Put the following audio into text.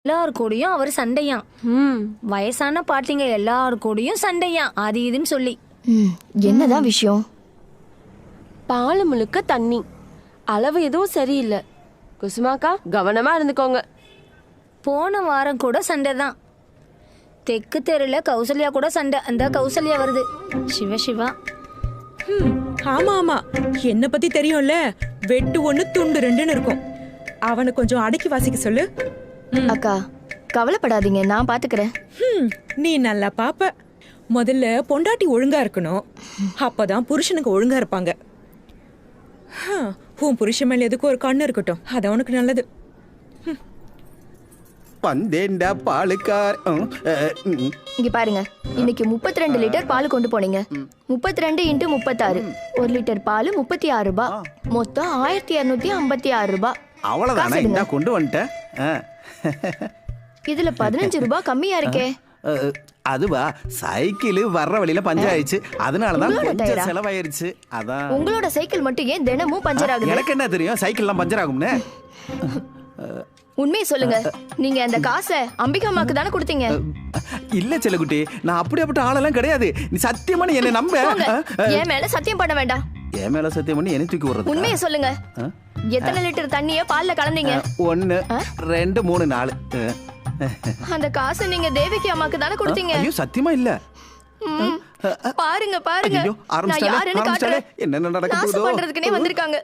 எல்லார் கூடயும் அவர் சண்டையாம். வயசான பாட்டிங்க எல்லார் கூடயும் சண்டையாம், அது இதுன்னு சொல்லி. என்னதான் விஷயம்? பால் முழுக்க தண்ணி, அளவு எதுவும் சரியில்லை. குசுமாக்கா கவனமா இருந்துக்கோங்க. போன வாரம் கூட சண்டை தான். தெற்கு தெருல கௌசல்யா கூட சண்டை. அந்த கௌசல்யா வருது. சிவ சிவா. ஆமா ஆமா, என்ன பத்தி தெரியும்ல, வெட்டு ஒண்ணு துண்டு ரெண்டுன்னு இருக்கும். அவனை கொஞ்சம் அடக்கி வாசிக்க சொல்லு. அக்கா கவலைப்படாதீங்க, நான் பாத்துக்கிறேன். நீ நல்லா பாப்ப. முதல்ல பொண்டாட்டி ஒழுங்கா இருக்கணும், அப்பதான் புருஷனுக்கு ஒழுங்கா இருப்பாங்க. உன் புருஷன் மேல எதுக்கு ஒரு கண்ணு இருக்கட்டும், அது அவனுக்கு நல்லது. பந்தேண்டா பாலுக்கார். இங்க பாருங்க, இன்னைக்கு 32 லிட்டர் பால் கொண்டு போனீங்க. 32 × 36, 1 லிட்டர் பால் 36 ரூபாய், மொத்தம் 1256 ரூபாய். அவ்வளவுதானே? என்ன கொண்டு வந்துட்டேன். இதுல 15 ரூபாய் கம்மியா இருக்கே. அதுவா, சைக்கிள் வர்ற வழியில பஞ்சர் அதனாலதான் உங்களோட கொஞ்சம் டயரா? செலவாயிருச்சு. அதான். உங்களோட சைக்கிள் மட்டும் ஏன் தினமும் பஞ்சர் ஆகுது? எனக்கு என்ன தெரியும் சைக்கிள்லாம் பஞ்சர் ஆகும்னு. உண்மையை சொல்லுங்க, நீங்க அந்த காசை அம்பிகாமாக்கு தானே கொடுத்தீங்க? இல்ல செல்லகுட்டி, நான் அப்படியாப்பட்ட ஆளெல்லாம் கிடையாது. நீ சத்தியமா நீ என்ன நம்ப. என் மேல சத்தியம் பண்ண வேண்டாம். என் மேல சத்தியம் பண்ணி என்ன தூக்கி விடுறது? உண்மையை சொல்லுங்க, எத்தனை லிட்டர் தண்ணிய பால்ல கலந்தீங்க? 1 2 3 4. அந்த காசை நீங்க தேவகி அம்மாக்கு தானே கொடுத்தீங்க? ஐயோ சத்தியமா இல்ல. பாருங்க பாருங்க, ஐயோ நான் யாருன்னு காட்டுறேன். என்ன நடக்குது நாசம் பண்றதுக்குனே வந்திருக்காங்க.